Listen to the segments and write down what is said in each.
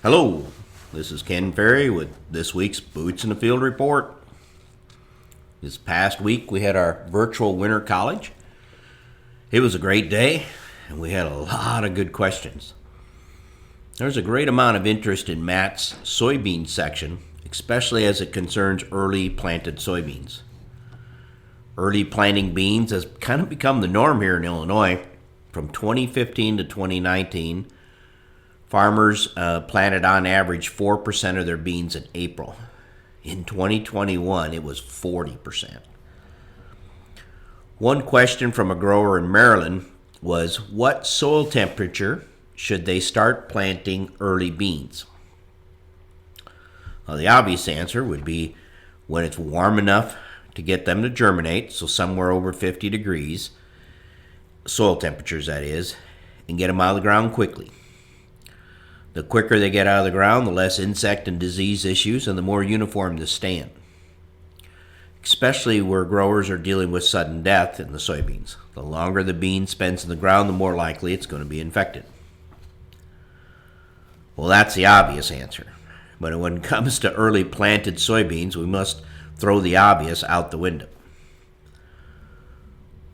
Hello, this is Ken Ferrie with this week's Boots in the Field Report. This past week we had our virtual winter college. It was a great day and we had a lot of good questions. There's a great amount of interest in Matt's soybean section, especially as it concerns early planted soybeans. Early planting beans has kind of become the norm here in Illinois. From 2015 to 2019, farmers planted on average 4% of their beans in April. In 2021, it was 40%. One question from a grower in Maryland was, what soil temperature should they start planting early beans? Well, the obvious answer would be when it's warm enough to get them to germinate, so somewhere over 50 degrees, soil temperatures that is, and get them out of the ground quickly. The quicker they get out of the ground, the less insect and disease issues and the more uniform the stand. Especially where growers are dealing with sudden death in the soybeans. The longer the bean spends in the ground, the more likely it's going to be infected. Well, that's the obvious answer. But when it comes to early planted soybeans, we must throw the obvious out the window.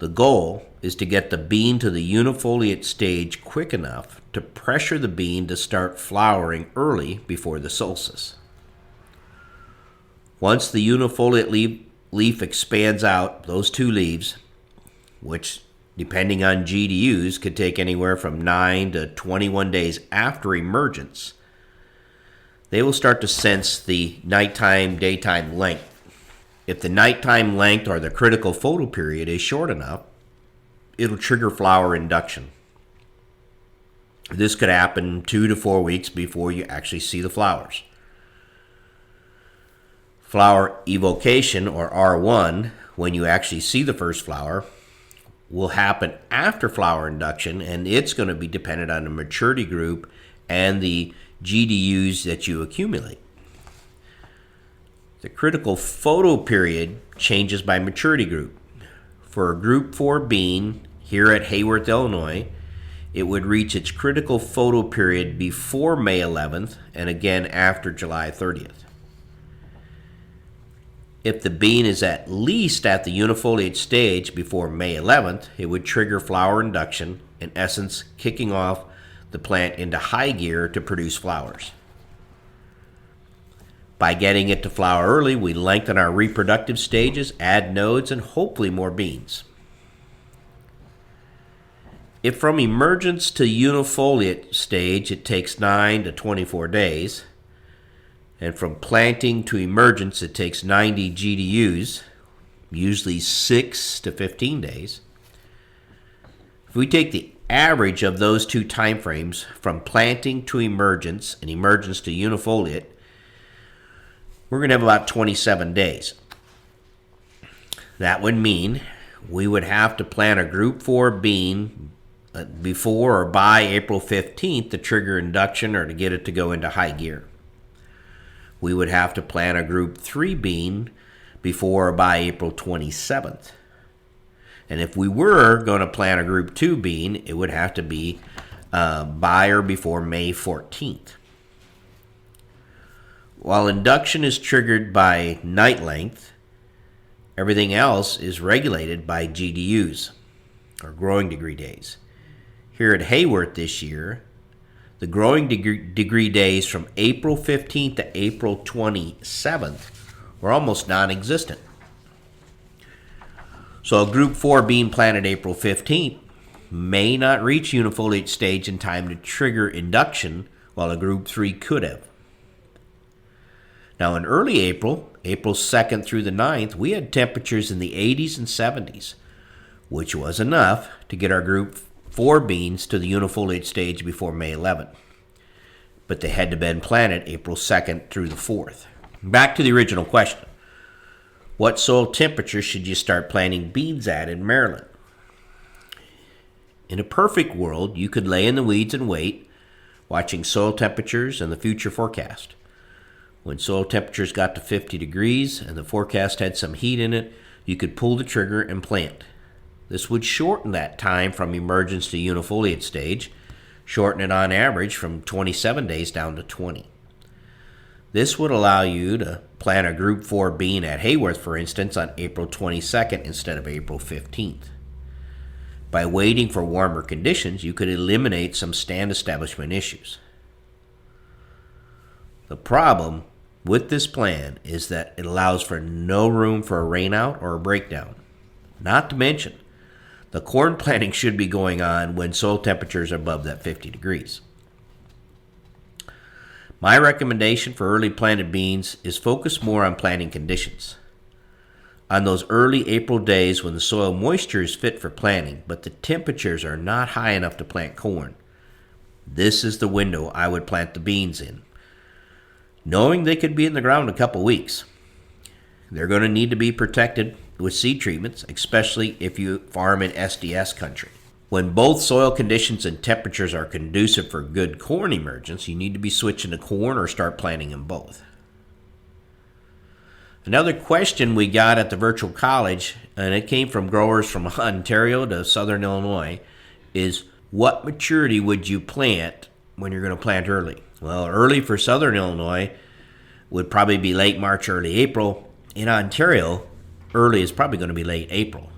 The goal is to get the bean to the unifoliate stage quick enough to pressure the bean to start flowering early before the solstice. Once the unifoliate leaf expands out, those two leaves, which depending on GDUs could take anywhere from 9 to 21 days after emergence, they will start to sense the nighttime-daytime length. If the nighttime length or the critical photoperiod is short enough, it'll trigger flower induction. This could happen 2 to 4 weeks before you actually see the flowers. Flower evocation, or R1, when you actually see the first flower, will happen after flower induction, and it's going to be dependent on the maturity group and the GDUs that you accumulate. The critical photoperiod changes by maturity group. For a Group 4 bean here at Hayworth, Illinois, it would reach its critical photoperiod before May 11th and again after July 30th. If the bean is at least at the unifoliate stage before May 11th, it would trigger flower induction, in essence kicking off the plant into high gear to produce flowers. By getting it to flower early, we lengthen our reproductive stages, add nodes, and hopefully more beans. If from emergence to unifoliate stage it takes 9 to 24 days, and from planting to emergence it takes 90 GDUs, usually 6 to 15 days, if we take the average of those two time frames from planting to emergence and emergence to unifoliate, we're going to have about 27 days. That would mean we would have to plant a Group 4 bean before or by April 15th to trigger induction or to get it to go into high gear. We would have to plant a Group 3 bean before or by April 27th. And if we were going to plant a Group 2 bean, it would have to be by or before May 14th. While induction is triggered by night length, everything else is regulated by GDUs, or growing degree days. Here at Hayworth this year, the growing degree days from April 15th to April 27th were almost non-existent. So a Group 4 bean planted April 15th may not reach unifoliate stage in time to trigger induction, while a Group 3 could have. Now in early April, April 2nd through the 9th, we had temperatures in the 80s and 70s, which was enough to get our Group 4 beans to the unifoliate stage before May 11th. But they had to been planted April 2nd through the 4th. Back to the original question. What soil temperature should you start planting beans at in Maryland? In a perfect world, you could lay in the weeds and wait, watching soil temperatures and the future forecast. When soil temperatures got to 50 degrees and the forecast had some heat in it, you could pull the trigger and plant. This would shorten that time from emergence to unifoliate stage, shorten it on average from 27 days down to 20. This would allow you to plant a Group 4 bean at Hayworth, for instance, on April 22nd instead of April 15th. By waiting for warmer conditions, you could eliminate some stand establishment issues. The problem with this plan is that it allows for no room for a rainout or a breakdown. Not to mention, the corn planting should be going on when soil temperatures are above that 50 degrees. My recommendation for early planted beans is focus more on planting conditions. On those early April days when the soil moisture is fit for planting, but the temperatures are not high enough to plant corn, this is the window I would plant the beans in, knowing they could be in the ground a couple weeks. They're going to need to be protected with seed treatments, especially if you farm in SDS country. When both soil conditions and temperatures are conducive for good corn emergence, you need to be switching to corn or start planting them both. Another question we got at the virtual college, and it came from growers from Ontario to Southern Illinois, is what maturity would you plant when you're going to plant early? Well, early for Southern Illinois would probably be late March, early April. In Ontario, early is probably going to be late April.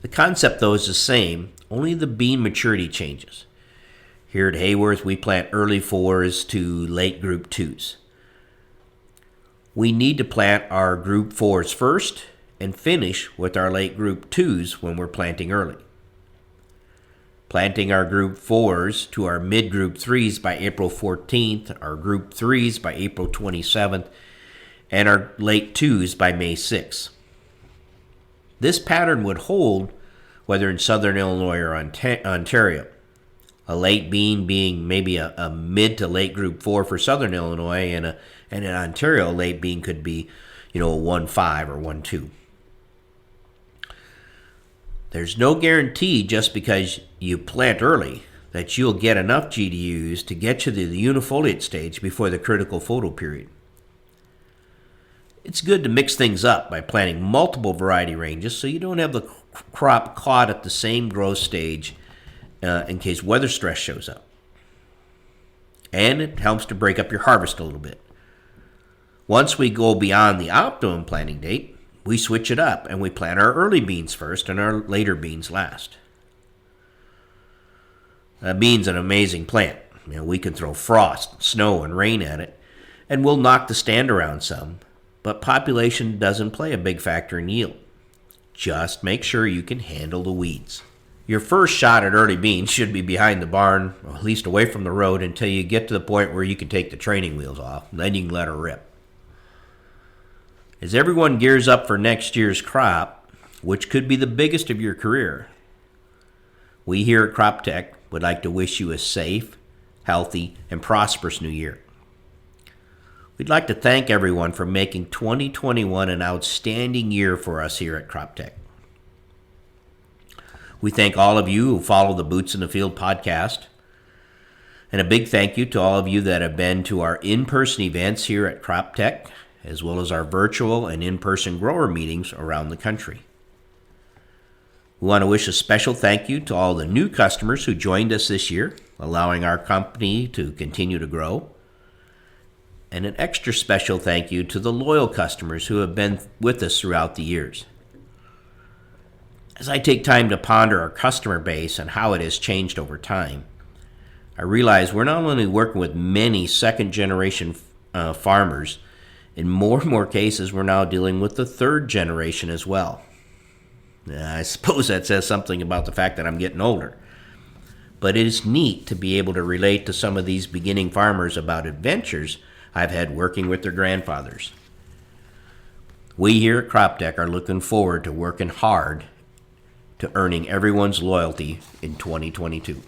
The concept, though, is the same, only the bean maturity changes. Here at Hayworth, we plant early 4s to late Group 2s. We need to plant our Group 4s first and finish with our late Group 2s when we're planting early. Planting our Group 4s to our mid-Group 3s by April 14th, our Group 3s by April 27th, and our late 2s by May 6th. This pattern would hold whether in Southern Illinois or Ontario. A late bean being maybe a mid to late Group 4 for Southern Illinois, and in Ontario, a late bean could be, a 1-5 or 1-2. There's no guarantee just because you plant early that you'll get enough GDUs to get you to the unifoliate stage before the critical photo period. It's good to mix things up by planting multiple variety ranges so you don't have the crop caught at the same growth stage in case weather stress shows up. And it helps to break up your harvest a little bit. Once we go beyond the optimum planting date, we switch it up and we plant our early beans first and our later beans last. A bean's an amazing plant. We can throw frost, snow, and rain at it, and we'll knock the stand around some, but population doesn't play a big factor in yield. Just make sure you can handle the weeds. Your first shot at early beans should be behind the barn, or at least away from the road, until you get to the point where you can take the training wheels off. Then you can let her rip. As everyone gears up for next year's crop, which could be the biggest of your career, we here at Crop Tech would like to wish you a safe, healthy, and prosperous new year. We'd like to thank everyone for making 2021 an outstanding year for us here at Crop Tech. We thank all of you who follow the Boots in the Field podcast. And a big thank you to all of you that have been to our in-person events here at Crop Tech, as well as our virtual and in-person grower meetings around the country. We want to wish a special thank you to all the new customers who joined us this year, allowing our company to continue to grow. And an extra special thank you to the loyal customers who have been with us throughout the years. As I take time to ponder our customer base and how it has changed over time, I realize we're not only working with many second-generation farmers, in more and more cases we're now dealing with the third generation as well. I suppose that says something about the fact that I'm getting older. But it is neat to be able to relate to some of these beginning farmers about adventures I've had working with their grandfathers. We here at Crop Tech are looking forward to working hard to earning everyone's loyalty in 2022.